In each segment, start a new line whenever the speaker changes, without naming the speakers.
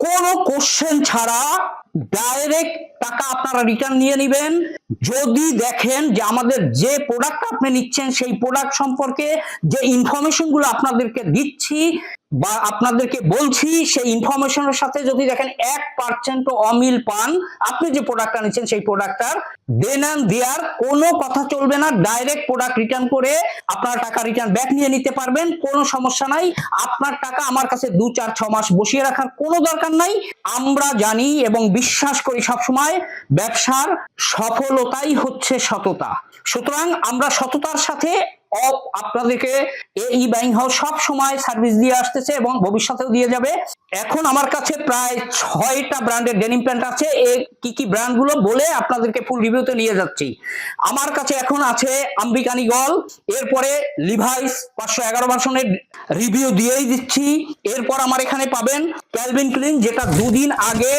কোনো কোশ্চেন ছাড়া ডাইরেক্ট টাকা আপনারা রিটার্ন নিয়ে নেবেন যদি দেখেন যে আমাদের যে প্রোডাক্ট আপনি নিচ্ছেন সেই প্রোডাক্ট সম্পর্কে যে ইনফরমেশন গুলো আপনাদেরকে দিচ্ছি বা আপনাদেরকে বলছি সেই ইনফরমেশনের সাথে যদি দেখেন 1% অমিল পান, আপনি যে প্রোডাক্টটা নিচ্ছেন সেই প্রোডাক্টটার দেন অ্যান্ড দেয়ার কোনো কথা চলবে না। ডাইরেক্ট প্রোডাক্ট রিটার্ন করে আপনার টাকা রিটার্ন ব্যাক নিয়ে নিতে পারবেন, কোনো সমস্যা নাই। আপনার টাকা আমার কাছে 2-4-6 মাস বসিয়ে রাখার কোনো দরকার নাই। আমরা জানি এবং বিশ্বাস করি সবসময় ব্যবসার সফলতাই হচ্ছে সততা। সুতরাং আমরা সততার সাথে আপনাদেরকে এই বাইং হাউস সব সময় সার্ভিস দিয়ে আসতেছে এবং ভবিষ্যতেও দিয়ে যাবে। এখন আমার কাছে প্রায় 6টা ব্র্যান্ডের ডেনিম প্যান্ট আছে। কি কি ব্র্যান্ড গুলো বলে আপনাদেরকে ফুল রিভিউতে নিয়ে যাচ্ছি। আমার কাছে এখন আছে আম্বিকান ঈগল, এরপরে লিভাইস 511 ভার্সনের রিভিউ দিয়েই দিচ্ছি। এরপর আমার এখানে পাবেন ক্যালভিন ক্লিন, যেটা 2 দিন আগে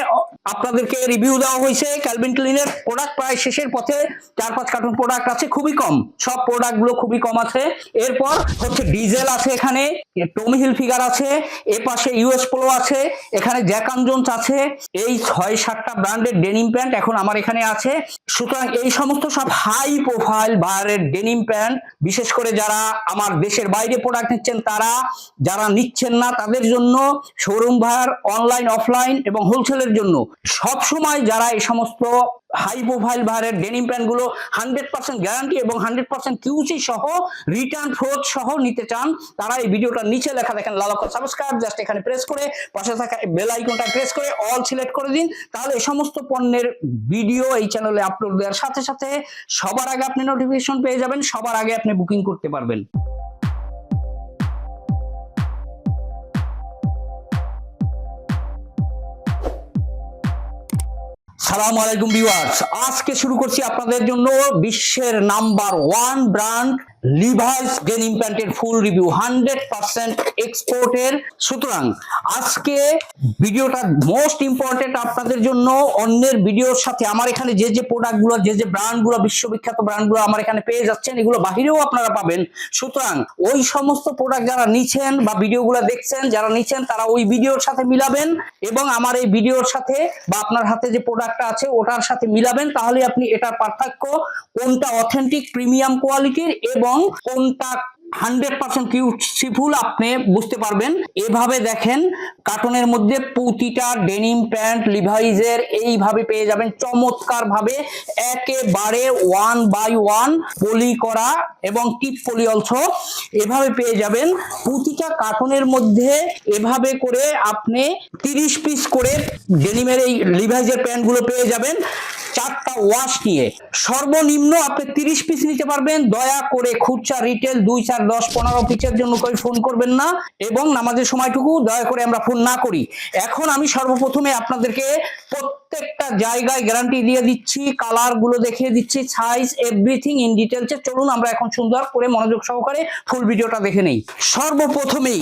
আপনাদেরকে রিভিউ দেওয়া হয়েছে। ক্যালভিন ক্লিনের প্রোডাক্ট প্রায় শেষের পথে, 4-5 কার্টুন প্রোডাক্ট আছে, খুবই কম, সব প্রোডাক্ট গুলো খুবই কম আছে। এরপর হচ্ছে ডিজেল আছে, এখানে টমি হিল ফিগার আছে, এ পাশে ইউএস পোলো আছে, এখানে জ্যাক অ্যান্ড জোন্স আছে। এই 6-7টা ব্র্যান্ডের ডেনিম প্যান্ট এখন আমার এখানে আছে। সুতরাং এই সমস্ত সব হাই প্রোফাইল বায়ারের ডেনিম প্যান্ট, বিশেষ করে যারা আমার দেশের বাইরে প্রোডাক্ট নিচ্ছেন, তারা যারা নিচ্ছেন না তাদের জন্য, শোরুম ভাড়ার অনলাইন অফলাইন এবং হোলসেলের জন্য সব সময় যারা এই সমস্ত হাই প্রোফাইল ভারের ডেনিম প্যান্ট গুলো 100% গ্যারান্টি এবং 100% কিউসি সহ রিটার্ন ফ্রোড সহ নিতে চান, তারা এই ভিডিওটার নিচে লেখা দেখেন লাল অক্ষর সাবস্ক্রাইব, জাস্ট এখানে প্রেস করে পাশে থাকা বেল আইকনটা প্রেস করে অল সিলেক্ট করে দিন। তাহলে এই সমস্ত পণ্যের ভিডিও এই চ্যানেলে আপলোড দেওয়ার সাথে সাথে সবার আগে আপনি নোটিফিকেশন পেয়ে যাবেন, সবার আগে আপনি বুকিং করতে পারবেন। সালামু আলাইকুম ভিউয়ার্স, আজকে শুরু করছি আপনাদের জন্য বিশ্বের নাম্বার 1 ব্র্যান্ড লিভাইস ডেনিম প্যান্টের ফুল রিভিউ, 100% এক্সপোর্টের। সুতরাং আজকে ভিডিওটা মোস্ট ইম্পর্টেন্ট আপনাদের জন্য। অন্যের ভিডিওর সাথে আমার এখানে যে যে প্রোডাক্টগুলো, যে যে ব্র্যান্ডগুলো, বিশ্ববিখ্যাত ব্র্যান্ডগুলো আমার এখানে পেয়ে যাচ্ছেন, এগুলো বাহিরেও আপনারা পাবেন। সুতরাং ওই সমস্ত প্রোডাক্ট যারা নিচ্ছেন বা ভিডিওগুলো দেখছেন, যারা নিচ্ছেন তারা ওই ভিডিওর সাথে মিলাবেন এবং আমার এই ভিডিওর সাথে বা আপনার হাতে যে প্রোডাক্টটা আছে ওটার সাথে মিলাবেন। তাহলে আপনি এটার পার্থক্য, কোনটা অথেন্টিক প্রিমিয়াম কোয়ালিটির এবং কোনটা 100% কিউসিফুল আপনি বুঝতে পারবেন। এভাবে দেখেন কার্টনের মধ্যে প্রতিটা ডেনিম প্যান্ট লিভাইজের এইভাবে পেয়ে যাবেন চমৎকার ভাবে, একেবারে 1 বাই 1 পলি করা এবং টিপ পলি অলসো এভাবে পেয়ে যাবেন। প্রতিটা কার্টনের মধ্যে এভাবে করে আপনি 30 পিস করে ডেনিমের এই লিভাইজের প্যান্ট গুলো পেয়ে যাবেন 4টা ওয়াশ নিয়ে। সর্বনিম্ন আপনি 30 পিস নিতে পারবেন। দয়া করে খুচরা রিটেল 2, 4, 10, 15 পিসের জন্য কেউ ফোন করবেন না এবং নামাজের সময়টুকু দয়া করে আমরা ফোন না করি। এখন আমি সর্বপ্রথমে আপনাদেরকে প্রত্যেকটা জায়গায় গ্যারান্টি দিয়ে দিচ্ছি, কালার গুলো দেখিয়ে দিচ্ছি, সাইজ এভরিথিং ইন ডিটেলসে। চলুন আমরা এখন সুন্দর করে মনোযোগ সহকারে ফুল ভিডিওটা দেখে নেই। সর্বপ্রথমেই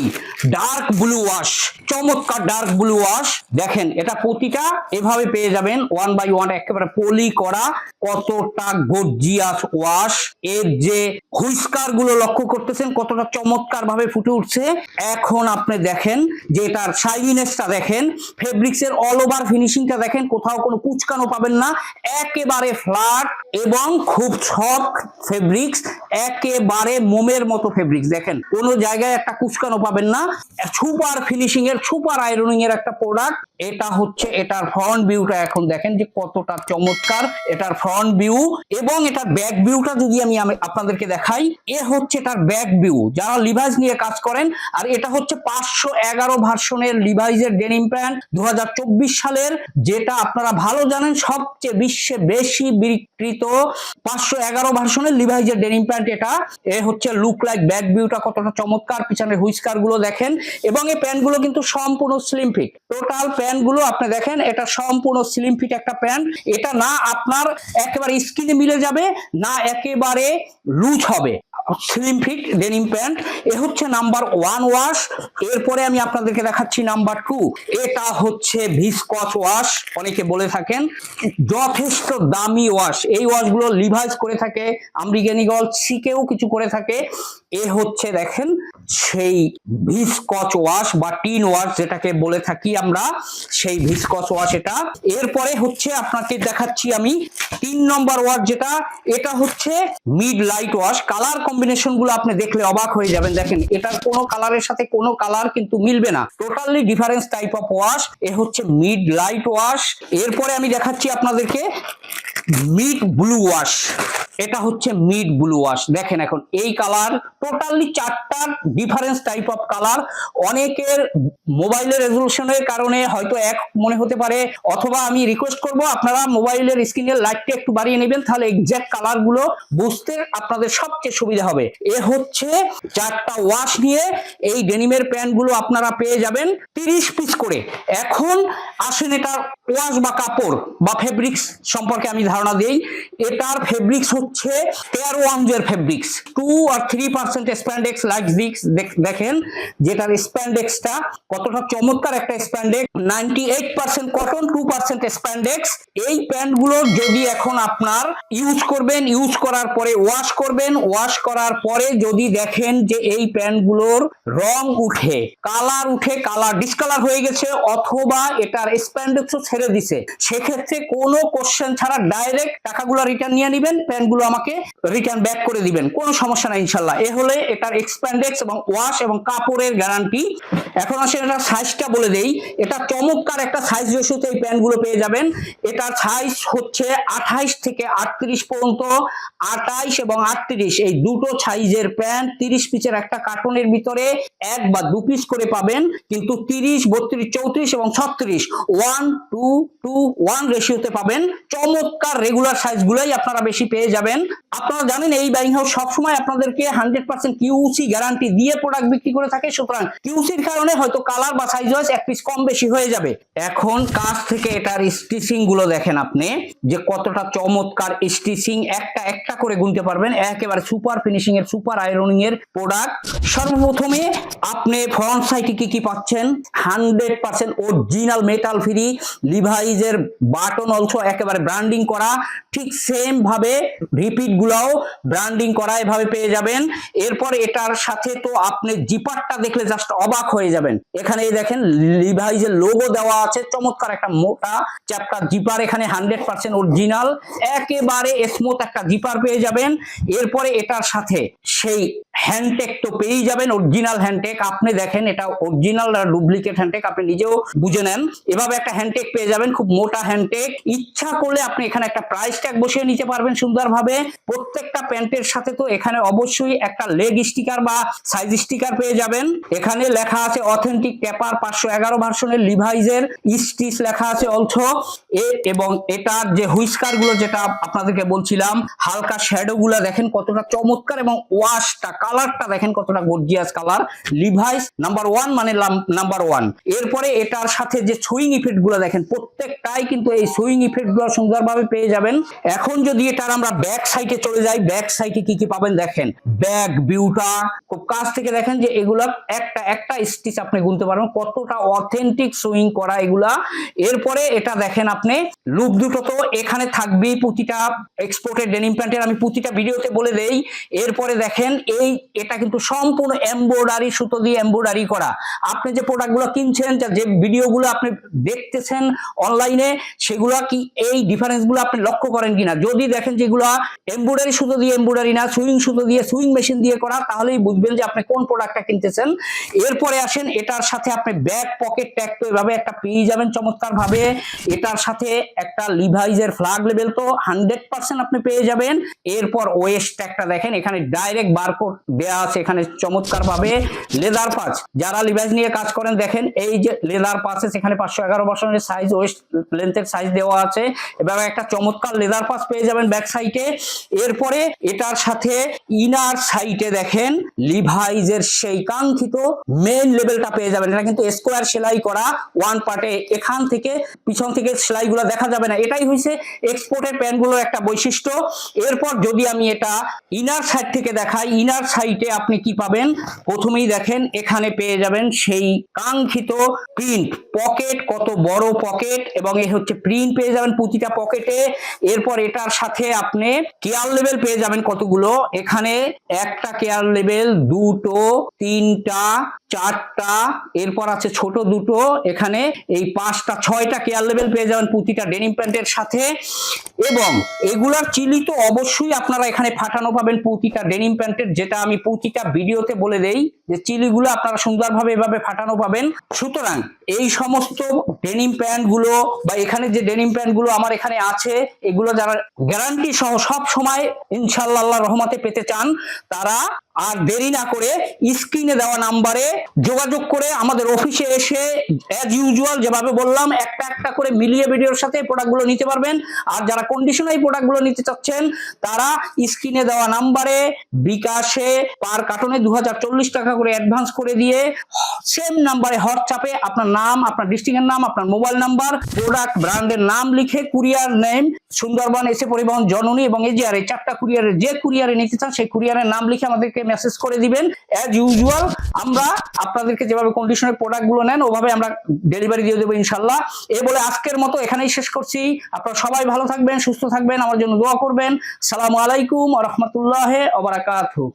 ডার্ক ব্লু ওয়াশ, চমৎকার ডার্ক ব্লু ওয়াশ দেখেন, এটা প্রতিটা এভাবে পেয়ে যাবেন 1 বাই 1 একেবারে পলি করা। কতটা গর্জিয়াস ওয়াশ, এর যে হুইস্কার গুলো লক্ষ্য করতেছেন কতটা চমৎকার ভাবে ফুটে উঠছে। এখন আপনি দেখেন যে এটার শাইনিনেসটা দেখেন, ফেব্রিক্স এর অল ওভার ফিনিশিংটা দেখেন, কোথাও কোনো কুচকানো পাবেন না, একেবারে ফ্ল্যাট এবং খুব সফট ফেব্রিক্স, একেবারে মোমের মতো ফেব্রিক্স দেখেন, কোনো জায়গায় একটা কুচকানো পাবেন না। সুপার ফিনিশিং এর, সুপার আয়রনিং এর একটা প্রোডাক্ট। এটা হচ্ছে এটার ফ্রন্ট ভিউটা, এখন দেখেন যে কতটা চমৎকার এটার ফ্রন্ট ভিউ এবং এটার ব্যাক ভিউটা যদি আমি আপনাদেরকে দেখাই, এ হচ্ছে এটার ব্যাক ভিউ যারা লিভাইস নিয়ে কাজ করেন। আর এটা হচ্ছে 511 ভার্সনের লিভাইসের ডেনিম প্যান্ট 2024 সালের, যেটা আপনারা ভালো জানেন সবচেয়ে বিশ্বে বেশি বিক্রিত 511 ভার্সনের লিভাইসের ডেনিম প্যান্ট এটা। এ হচ্ছে লুক লাইক ব্যাক ভিউটা কতটা চমৎকার, পিছনের হুইস্কার গুলো দেখেন এবং এই প্যান্ট গুলো কিন্তু সম্পূর্ণ স্লিম ফিট। টোটাল প্যান্ট গুলো আপনি দেখেন, এটা সম্পূর্ণ স্লিম ফিট একটা প্যান্ট। এটা না আপনার একেবারে স্কিনে মিলে যাবে, না একেবারে লুজ হবে। স্লিম ফিট ডেনিম প্যান্ট, এ হচ্ছে নাম্বার 1 ওয়াশ। এরপরে আমি আপনাদেরকে দেখাচ্ছি নাম্বার 2। এটা হচ্ছে ভিসকস ওয়াশ, অনেকে বলে থাকেন, যথেষ্ট দামি ওয়াশ। এই ওয়াশগুলো লিভাইস করে থাকে, আমেরিকান ঈগল, সিকেও কিছু করে থাকে। এ হচ্ছে দেখেন সেই ভিসকস ওয়াশ বা টিন ওয়াশ যেটাকে বলে থাকি আমরা, সেই ভিসকস ওয়াশ এটা। এরপরে হচ্ছে আপনাকে দেখাচ্ছি আমি 3 নম্বর ওয়াশ, যেটা এটা হচ্ছে mid light wash. Colour combination গুলো আপনি দেখলে অবাক হয়ে যাবেন। দেখেন এটার কোনো কালারের সাথে কোনো কালার কিন্তু মিলবে না, totally difference type of wash. এ হচ্ছে মিড লাইট ওয়াশ। এরপরে আমি দেখাচ্ছি আপনাদেরকে মিড ব্লু ওয়াশ। এটা হচ্ছে মিড ব্লু ওয়াশ। দেখেন এখন এই কালার টোটালি 4টা ডিফারেন্স টাইপ অফ কালার। অনেকের মোবাইলের রেজলিউশনের কারণে হয়তো এক মনে হতে পারে, অথবা আমি রিকোয়েস্ট করব আপনারা মোবাইলের স্ক্রিনের লাইটটা একটু বাড়িয়ে নেবেন, তাহলে এক্সাক্ট কালার গুলো বুঝতে আপনাদের সবচেয়ে সুবিধা হবে। এ হচ্ছে 4টা ওয়াশ নিয়ে এই ডেনিমের প্যান্ট গুলো আপনারা পেয়ে যাবেন 30 পিস করে। এখন আসেন এটার ওয়াশ বা কাপড় বা ফেব্রিক্স সম্পর্কে আমি ধারণা দেই। এটার ফেব্রিক্স হচ্ছে পেয়ার ওয়ানজের fabrics, 2 or 3% spandex like this. দেখেন যেটার স্প্যান্ডেক্সটা কতটা চমৎকার একটা স্প্যান্ডেক্স, 98% কটন, 2% স্প্যান্ডেক্স। এই প্যান্টগুলো যদি এখন আপনার ইউজ করবেন, ইউজ করার পরে ওয়াশ করবেন, ওয়াশ করার পরে যদি দেখেন যে এই প্যান্টগুলোর রং উঠে, কালার উঠে, কালার ডিসকালার হয়ে গেছে, অথবা এটার স্প্যান্ডেক্সও ছেড়ে দিছে, সেক্ষেত্রে কোনো কোশ্চেন ছাড়া ডাইরেক্ট টাকাগুলো রিটার্ন নিয়ে নেবেন, প্যান্টগুলো আমাকে রিটার্ন ব্যাক করে দিবেন, কোনো সমস্যা নাই ইনশাল্লাহ। এ হলে এটার এক্সপ্যান্ডেক্স এবং ওয়াশ এবং কাপড়ের গ্যারান্টি। এখন আসলে এটার সাইজটা বলে দেই। এটা চমৎকার একটা সাইজ রেশিওতে এই প্যান্টগুলো পেয়ে যাবেন। এটার সাইজ হচ্ছে 28 থেকে 38 পর্যন্ত। 28 এবং 38 এই দুটো সাইজের প্যান্ট 30 পিসের একটা কার্টনের ভিতরে 1 বা 2 পিস করে পাবেন, কিন্তু 30, 32, 34 এবং 36 1 2 2 1 রেশিওতে পাবেন। চমৎকার রেগুলার সাইজগুলোই আপনারা বেশি পেয়ে যাবেন। আপনারা জানেন এই বাইং হাউস সবসময় আপনাদেরকে 100% কিউসি গ্যারান্টি দিয়ে প্রোডাক্ট বিক্রি করে থাকে, সুতরাং কিউসির কারণে হয়তো কালার বা সাইজ ওয়াইজ 1 পিস কম বেশি হয়ে যাবে। এখন কাছ থেকে এটার স্টিচিং গুলো দেখেন আপনি যে কতটা চমৎকার স্টিচিং, একটা একটা করে গুনতে পারবেন। একেবারে সুপার ফিনিশিং এর, সুপার আয়রনিং এর প্রোডাক্ট। সর্বপ্রথমে আপনি ফ্রন্ট সাইডে কি কি পাচ্ছেন, 100% অরিজিনাল মেটাল ফ্রি লিভাইজের বাটন অলসো একেবারে ব্র্যান্ডিং করা, ঠিক সেম ভাবে রিপিট গুলাও ব্র্যান্ডিং করা, এভাবে পেয়ে যাবেন। এরপর এটার সাথে তো আপনি জিপারটা দেখলে জাস্ট অবাক হয়ে যাবেন। এখানে দেখেন লিভাইজের লোগো দেওয়া আছে, চমৎকার একটা মোটা চ্যাপ্টার জিপার, এখানে 100% অরিজিনাল, একেবারে স্মুথ একটা জিপার পেয়ে যাবেন। এরপরে এটার সাথে সেই হ্যান্ডটেক তো পেয়ে যাবেন, অরিজিনাল হ্যান্ডটেক। আপনি দেখেন এটা অরিজিনাল আর ডুপ্লিকেট হ্যান্ডটেক আপনি নিজেও বুঝে নেন। এভাবে একটা হ্যান্ডটেক পেয়ে যাবেন, খুব মোটা হ্যান্ডটেক। ইচ্ছা করলে আপনি এখানে একটা প্রাইস ট্যাগ বসিয়ে নিতে পারবেন সুন্দরভাবে। প্রত্যেকটা প্যান্টের সাথে তো এখানে অবশ্যই একটা লেগ স্টিকার বা সাইজ স্টিকার পেয়ে যাবেন। এখানে লেখা আছে অথেন্টিক পেপার 511 ভার্সনের লিভাইজের স্টিচ লেখা আছে অলসো। এবং এটার যে হুইস্কার গুলো যেটা আপনাদেরকে বলছিলাম, হালকা শ্যাডো গুলা দেখেন কতটা চমৎকার, এবং ওয়াশটা কালারটা দেখেন কতটা গর্জিয়াস কালার। লিভাইস নাম্বার 1 মানে নাম্বার 1। এরপরে এটার সাথে যে সুইং ইফেক্ট গুলো দেখেন, প্রত্যেকটাই কিন্তু এই সুইং ইফেক্ট গুলো সুন্দরভাবে পেয়ে যাবেন। এখন যদি এটার আমরা ব্যাক সাইডে চলে যাই, ব্যাক সাইডে কি কি পাবেন দেখেন, ব্যাক ভিউটা খুব কাছ থেকে দেখেন যে এগুলা একটা একটা স্টিচ আপনি গুনতে পারবেন কতটা অথেন্টিক সুইং করা এগুলা। এরপরে এটা দেখেন আপনি লুপ দুটো তো এখানে থাকবেই প্রতিটা এক্সপোর্টেড ডেনিম প্যান্টের, আমি প্রতিটা ভিডিওতে বলে দেই। এরপরে দেখেন এটা কিন্তু সম্পূর্ণ এমব্রয়ডারি, সুতো দিয়ে এমব্রয়ডারি করা। আপনি যে প্রোডাক্টগুলো কিনছেন, যে ভিডিওগুলো আপনি দেখতেছেন অনলাইনে, সেগুলো কি এই ডিফারেন্সগুলো আপনি লক্ষ্য করেন কিনা? যদি দেখেন যেগুলো এমব্রয়ডারি সুতো দিয়ে এমব্রয়ডারি না, সুইং সুতো দিয়ে, সুইং মেশিন দিয়ে করা, তাহলেই বুঝবেন যে আপনি কোন প্রোডাক্টটা কিনতেছেন। এরপরে আসেন এটার সাথে আপনি ব্যাক পকেট ট্যাগ তো এভাবে একটা পেয়ে যাবেন চমৎকার ভাবে। এটার সাথে একটা লিভাইজের ফ্ল্যাগ লেভেল তো 100% আপনি পেয়ে যাবেন। এরপর ওয়েস্ট ট্যাগটা দেখেন, এখানে ডাইরেক্ট বারকোড দেয়া আছে এখানে চমৎকার ভাবে। লেদার পাঁচ, যারা লিভাইজ নিয়ে কাজ করেন দেখেন এই যে লেদার পাঁচেস, এখানে 511 ভার্সনের সাইজ ওয়েস্ট লেন্থের সাইজ দেওয়া আছে। এবার একটা চমৎকার লেদার পাস পেয়ে যাবেন ব্যাক সাইডে। এরপরে এটার সাথে ইনার সাইডে দেখেন লিভাইজের সেই কাঙ্ক্ষিত মেন লেভেলটা পেয়ে যাবেন। এটা কিন্তু স্কোয়ার সেলাই করা ওয়ান পার্টে, এখান থেকে পিছন থেকে সেলাইগুলো দেখা যাবে না। এটাই হয়েছে এক্সপোর্টের প্যান্টগুলোর একটা বৈশিষ্ট্য। এরপর যদি আমি এটা ইনার সাইড থেকে দেখাই, ইনার সাইডে আপনি কি পাবেন, প্রথমেই দেখেন এখানে পেয়ে যাবেন সেই কাঙ্ক্ষিত প্রিন্ট পকেট, কত বড় পকেট, এবং এই হচ্ছে প্রিন্ট পেয়ে যাবেন প্রতিটা পকেটে। এরপর এটার সাথে আপনি কেয়ার লেভেল পেয়ে যাবেন কতগুলো, এখানে একটা কেয়ার লেভেল, দুটো, তিনটা, চারটা, এরপর আছে ছোট দুটো, এখানে এই পাঁচটা, ছয়টা কেয়ার লেভেল পেয়ে যাবেন প্রতিটা ডেনিম প্যান্টের সাথে। এবং এগুলার চিলি তো অবশ্যই আপনারা এখানে ফাটানো পাবেন প্রতিটা ডেনিম প্যান্টের, যেটা আমি প্রতিটা ভিডিওতে বলে দেই যে চিলিগুলো আপনারা সুন্দরভাবে এভাবে ফাটানো পাবেন। সুতরাং এই সমস্ত ডেনিম প্যান্ট গুলো বা এখানে যে ডেনিম প্যান্ট গুলো আমার এখানে আছে, এগুলো যারা গ্যারান্টি সহ সব সময় ইনশাআল্লাহ আল্লাহর রহমতে পেতে চান, তারা আর দেরি না করে স্ক্রিনে দেওয়া নাম্বারে যোগাযোগ করে আমাদের অফিসে এসে অ্যাজ ইউজুয়াল যেভাবে বললাম একটা একটা করে মিলিয়ে ভিডিওর সাথে প্রোডাক্টগুলো নিতে পারবেন। আর যারা কন্ডিশনাল প্রোডাক্টগুলো নিতে চাচ্ছেন, তারা স্ক্রিনে দেওয়া নাম্বারে বিকাশে পার কার্টনে 2040 টাকা করে অ্যাডভান্স করে দিয়ে সেম নাম্বারে হোয়াটসঅ্যাপে আপনার নাম, আপনার ডিস্ট্রিক্টের নাম, আপনার মোবাইল নাম্বার, প্রোডাক্ট ব্র্যান্ডের নাম লিখে কুরিয়ার নেম সুন্দরবন এসে পরিবহন জননী এবং এজিআর, এই চারটা কুরিয়ারের যে কুরিয়ারে নিতে চান সেই কুরিয়ারের নাম লিখে আমাদেরকে মেসেজ করে দিবেন। অ্যাজ ইউজুয়াল আমরা আপনাদেরকে যেভাবে কন্ডিশনের প্রোডাক্ট গুলো নেন ওভাবে আমরা ডেলিভারি দিয়ে দেবো ইনশাল্লাহ। এই বলে আজকের মতো এখানেই শেষ করছি। আপনারা সবাই ভালো থাকবেন, সুস্থ থাকবেন, আমার জন্য দোয়া করবেন। সালামু আলাইকুম ওয়া রাহমাতুল্লাহি ওয়া বারাকাতুহু।